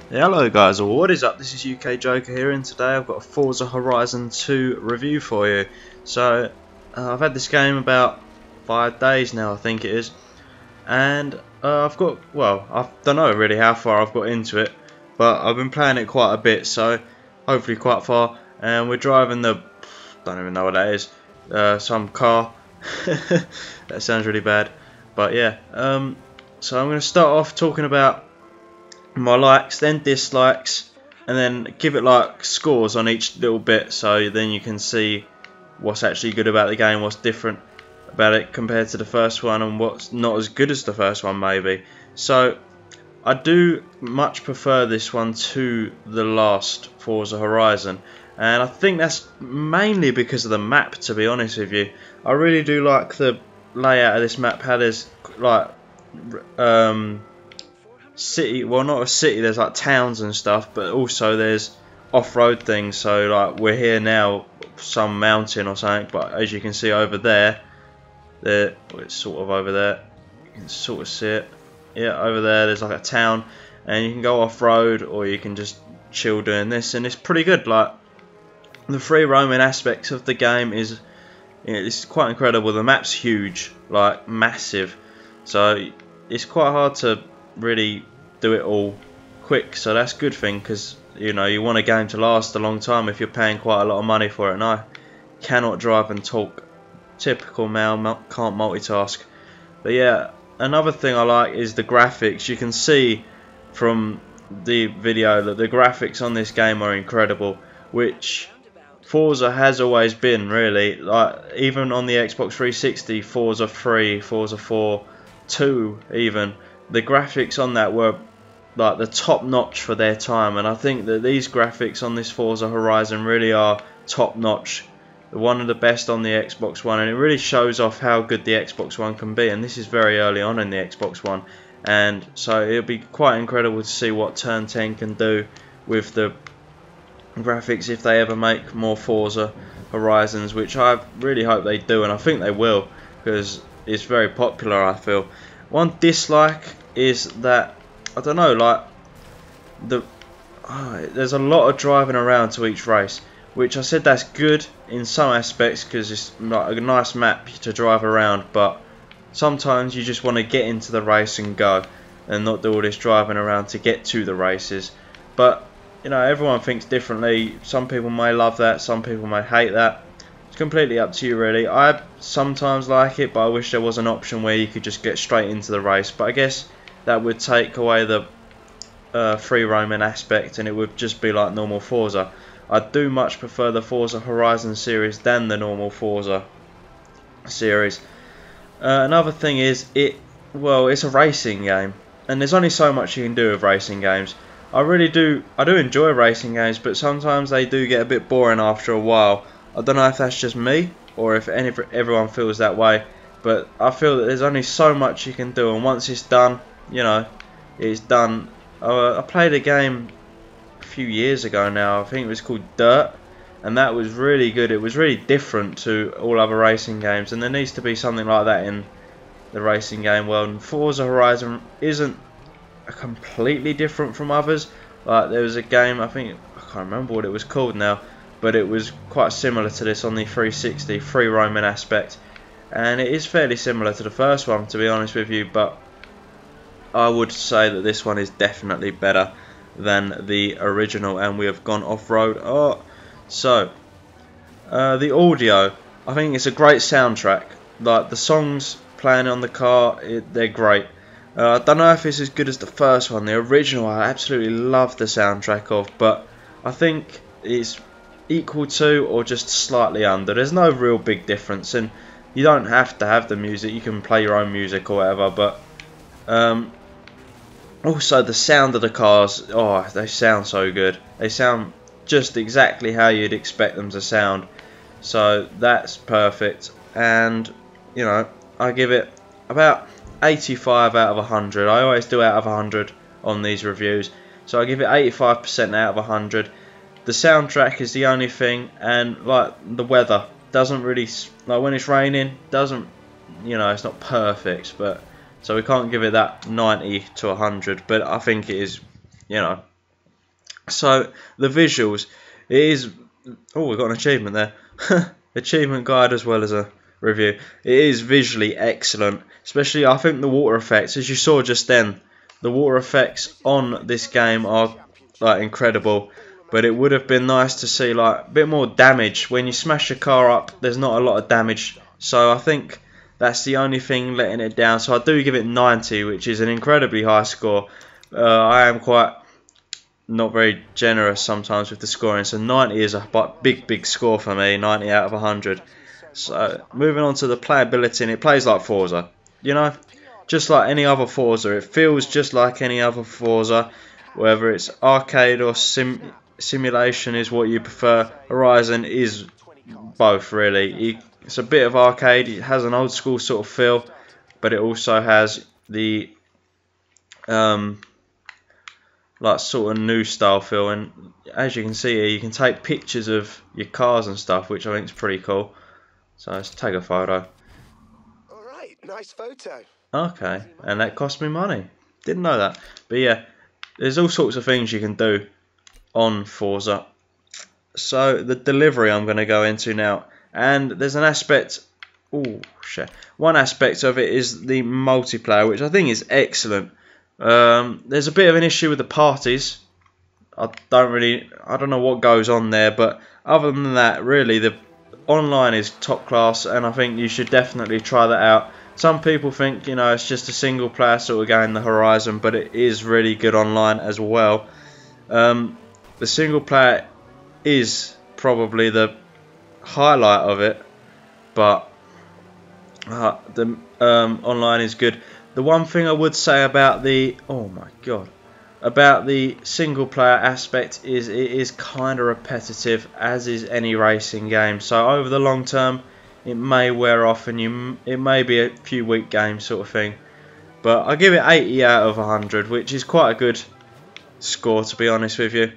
Hello guys, what is up? This is UK Joker here, and today I've got a Forza Horizon 2 review for you. So, I've had this game about 5 days now, I think it is, and I've got, well, I don't know really how far I've got into it, but I've been playing it quite a bit, so hopefully quite far, and we're driving the, don't even know what that is, some car. That sounds really bad, but yeah, so I'm going to start off talking about my likes, then dislikes, and then give it like scores on each little bit, so then you can see what's actually good about the game, what's different about it compared to the first one, and what's not as good as the first one maybe. So I do much prefer this one to the last Forza Horizon, and I think that's mainly because of the map, to be honest with you. I really do like the layout of this map, how there's like city, well, not a city, there's like towns and stuff, but also there's off-road things. So like we're here now, some mountain or something, but as you can see over there, well, it's sort of over there, you can sort of see it, yeah, over there there's like a town, and you can go off-road or you can just chill doing this, and it's pretty good. Like the free roaming aspects of the game is, it's quite incredible. The map's huge, like massive, so it's quite hard to really do it all quick, so that's a good thing, because you know you want a game to last a long time if you're paying quite a lot of money for it. And I cannot drive and talk, typical male, can't multitask. But yeah, another thing I like is the graphics. You can see from the video that the graphics on this game are incredible, which Forza has always been, really. Like even on the Xbox 360, Forza 3, Forza 4, 2 even, the graphics on that were like the top notch for their time, and I think that these graphics on this Forza Horizon really are top notch, one of the best on the Xbox One, and it really shows off how good the Xbox One can be. And this is very early on in the Xbox One, and so it'll be quite incredible to see what Turn 10 can do with the graphics if they ever make more Forza Horizons, which I really hope they do, and I think they will, because it's very popular, I feel. One dislike is that, I don't know, like there's a lot of driving around to each race, which I said that's good in some aspects because it's like a nice map to drive around, but sometimes you just want to get into the race and go, and not do all this driving around to get to the races. But you know, everyone thinks differently. Some people may love that, some people may hate that. It's completely up to you, really. I sometimes like it, but I wish there was an option where you could just get straight into the race. But I guess that would take away the free roaming aspect, and it would just be like normal Forza. I do much prefer the Forza Horizon series than the normal Forza series. Another thing is, it's a racing game, and there's only so much you can do with racing games. I do enjoy racing games, but sometimes they do get a bit boring after a while. I don't know if that's just me or if everyone feels that way, but I feel that there's only so much you can do, and once it's done, you know, it's done. I played a game a few years ago now, I think it was called Dirt, and that was really good. It was really different to all other racing games, and there needs to be something like that in the racing game world. And Forza Horizon isn't completely different from others. Like there was a game, I can't remember what it was called now, but it was quite similar to this on the 360, free roaming aspect, and it is fairly similar to the first one, to be honest with you, but I would say that this one is definitely better than the original, and we have gone off-road. So the audio, I think it's a great soundtrack. Like the songs playing on the car, they're great. I don't know if it's as good as the first one. The original I absolutely love the soundtrack of, but I think it's equal to or just slightly under. There's no real big difference, and you don't have to have the music. You can play your own music or whatever, but also the sound of the cars, they sound so good. They sound just exactly how you'd expect them to sound, so that's perfect. And you know, I give it about 85 out of 100. I always do out of 100 on these reviews, so I give it 85% out of 100. The soundtrack is the only thing, and like the weather doesn't really, like when it's raining, doesn't, you know, it's not perfect, but so we can't give it that 90 to 100, but I think it is, you know, So the visuals, it is. Oh, we've got an achievement there. Achievement guide as well as a review. It is visually excellent, especially I think the water effects, as you saw just then. The water effects on this game are like incredible, but it would have been nice to see like a bit more damage. When you smash a car up, there's not a lot of damage, so I think that's the only thing letting it down. So I do give it 90, which is an incredibly high score. I am quite not very generous sometimes with the scoring, so 90 is a big score for me, 90 out of 100. So moving on to the playability, and it plays like Forza, you know, just like any other Forza. It feels just like any other Forza, whether it's arcade or simulation is what you prefer. Horizon is both really. It's a bit of arcade, it has an old school sort of feel, but it also has the like sort of new style feel, and as you can see here, you can take pictures of your cars and stuff, which I think is pretty cool. So let's take a photo. Alright, nice photo. Okay, and that cost me money. Didn't know that. But yeah, there's all sorts of things you can do on Forza. So the delivery I'm going to go into now, and there's an aspect. Oh shit! One aspect of it is the multiplayer, which I think is excellent. There's a bit of an issue with the parties. I don't know what goes on there, but other than that, really the online is top class, and I think you should definitely try that out. Some people think, you know, it's just a single player sort of game, the Horizon, but it is really good online as well. The single player is probably the highlight of it, but the online is good. The one thing I would say about the about the single player aspect is it is kind of repetitive, as is any racing game. So over the long term, it may wear off, and it may be a few week game sort of thing. But I give it 80 out of 100, which is quite a good score, to be honest with you.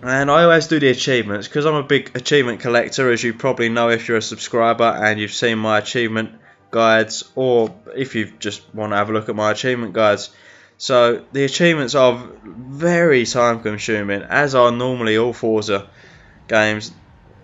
And I always do the achievements because I'm a big achievement collector, as you probably know if you're a subscriber and you've seen my achievement guides, or if you just want to have a look at my achievement guides. So the achievements are very time consuming, as are normally all Forza games.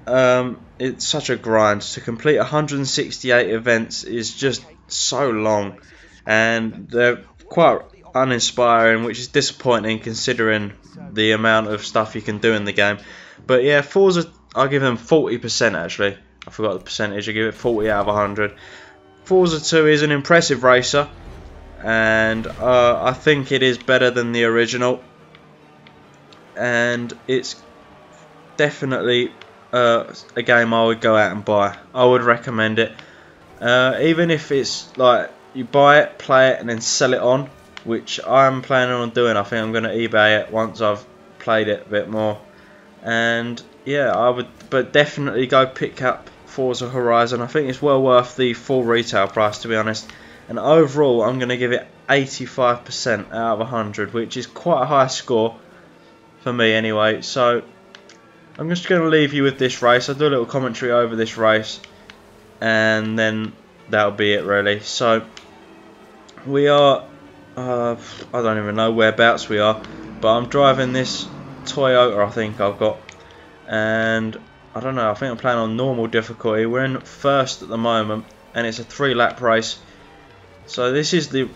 It's such a grind. To complete 168 events is just so long, and they're quite uninspiring, which is disappointing considering the amount of stuff you can do in the game. But yeah, Forza, I give them 40% actually. I forgot the percentage. I give it 40 out of 100. Forza 2 is an impressive racer, and I think it is better than the original, and it's definitely a game I would go out and buy. I would recommend it, even if it's like you buy it, play it, and then sell it on, which I'm planning on doing. I think I'm going to eBay it once I've played it a bit more. And yeah, I would, but definitely go pick up Forza Horizon. I think it's well worth the full retail price, to be honest. And overall, I'm going to give it 85% out of 100, which is quite a high score for me anyway. So I'm just going to leave you with this race. I'll do a little commentary over this race, and then that'll be it really. So we are, I don't even know whereabouts we are, but I'm driving this Toyota I think I've got, and I don't know, I think I'm playing on normal difficulty. We're in first at the moment, and it's a 3-lap race. So this is the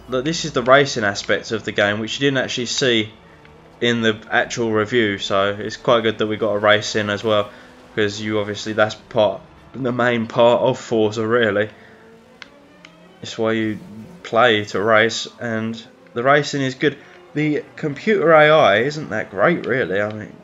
this is the racing aspect of the game, which you didn't actually see in the actual review. So it's quite good that we got a race in as well, because that's the main part of Forza really. It's why you play to race, and the racing is good. The computer AI isn't that great really. I mean,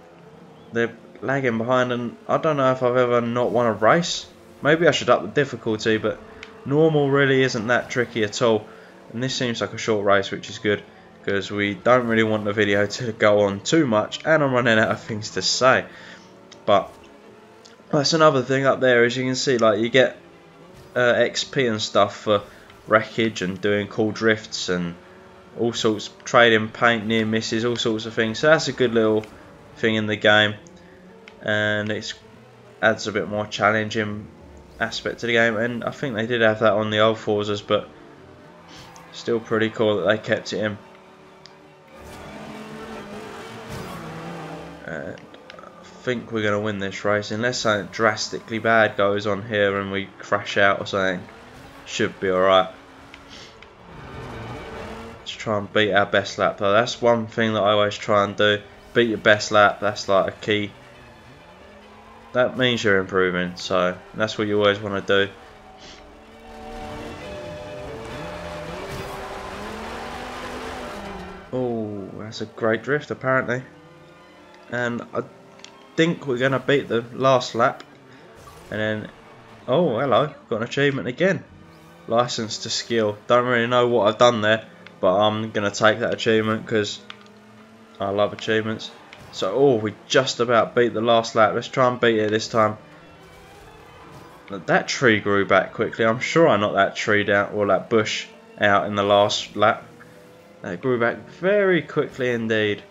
they're lagging behind, and I don't know if I've ever not won a race. Maybe I should up the difficulty, but normal really isn't that tricky at all. And this seems like a short race, which is good, because we don't really want the video to go on too much, and I'm running out of things to say. But that's another thing up there, as you can see, like you get XP and stuff for wreckage and doing cool drifts and all sorts, trading paint, near misses, all sorts of things. So that's a good little thing in the game, and it adds a bit more challenging aspect to the game. And I think they did have that on the old Forzas, but still pretty cool that they kept it in. And I think we're going to win this race, unless something drastically bad goes on here and we crash out or something. Should be alright. Let's try and beat our best lap though. That's one thing that I always try and do. Beat your best lap, that's like a key. That means you're improving, so that's what you always want to do. Oh, that's a great drift apparently. And I think we're going to beat the last lap. And then, oh hello, got an achievement again. License to skill. Don't really know what I've done there, but I'm going to take that achievement because I love achievements. So, oh, we just about beat the last lap. Let's try and beat it this time. That tree grew back quickly. I'm sure I knocked that tree down, or that bush out in the last lap. It grew back very quickly indeed.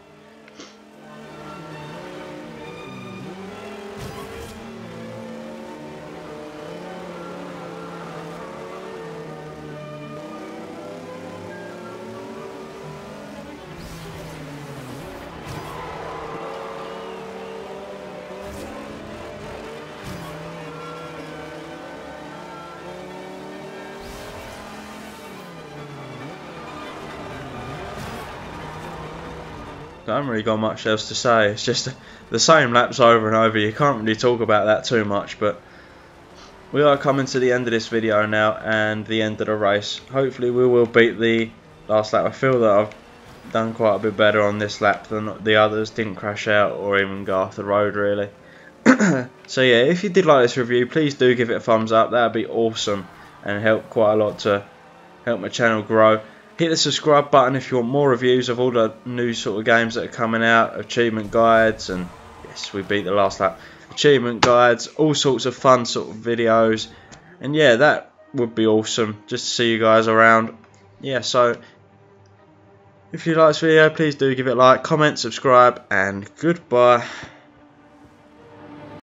I haven't really got much else to say. It's just the same laps over and over. You can't really talk about that too much, but we are coming to the end of this video now and the end of the race. Hopefully we will beat the last lap. I feel that I've done quite a bit better on this lap than the others. Didn't crash out or even go off the road really. So yeah, if you did like this review, please do give it a thumbs up. That would be awesome and help quite a lot to help my channel grow. Hit the subscribe button if you want more reviews of all the new sort of games that are coming out, achievement guides, and yes, we beat the last lap. Achievement guides, all sorts of fun sort of videos, and yeah, that would be awesome just to see you guys around. Yeah, so if you like this video, please do give it a like, comment, subscribe, and goodbye.